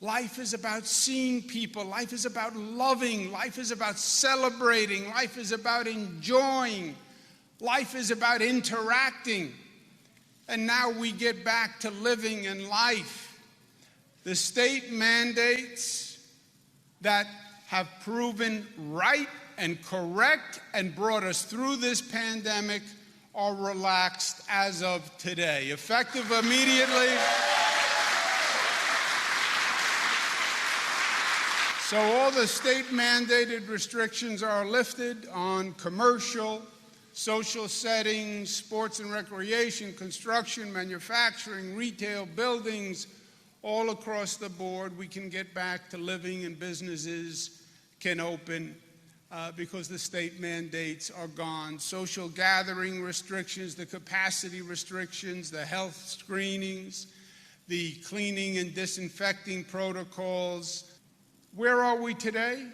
Life is about seeing people. Life is about loving. Life is about celebrating. Life is about enjoying. Life is about interacting. And now we get back to living in life. The state mandates that have proven right and correct and brought us through this pandemic are relaxed as of today, effective immediately. So all the state-mandated restrictions are lifted on commercial, social settings, sports and recreation, construction, manufacturing, retail, buildings, all across the board. We can get back to living and businesses can open because the state mandates are gone. Social gathering restrictions, the capacity restrictions, the health screenings, the cleaning and disinfecting protocols. Where are we today?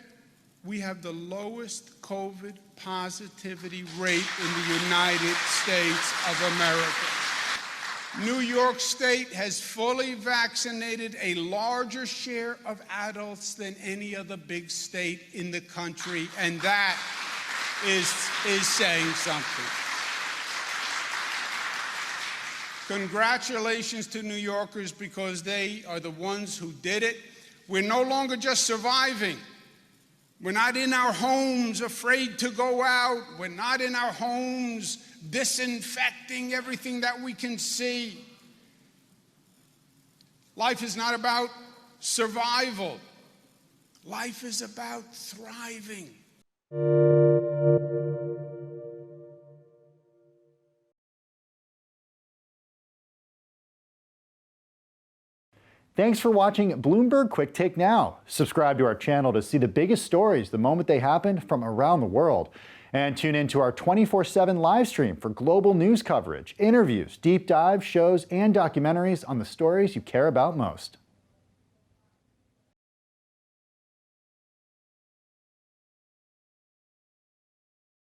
We have the lowest COVID positivity rate in the United States of America. New York State has fully vaccinated a larger share of adults than any other big state in the country, and that is saying something. Congratulations to New Yorkers because they are the ones who did it. We're no longer just surviving. We're not in our homes afraid to go out. We're not in our homes disinfecting everything that we can see. Life is not about survival. Life is about thriving. Thanks for watching Bloomberg Quicktake Now. Subscribe to our channel to see the biggest stories the moment they happen from around the world. And tune in to our 24/7 live stream for global news coverage, interviews, deep dive shows, and documentaries on the stories you care about most.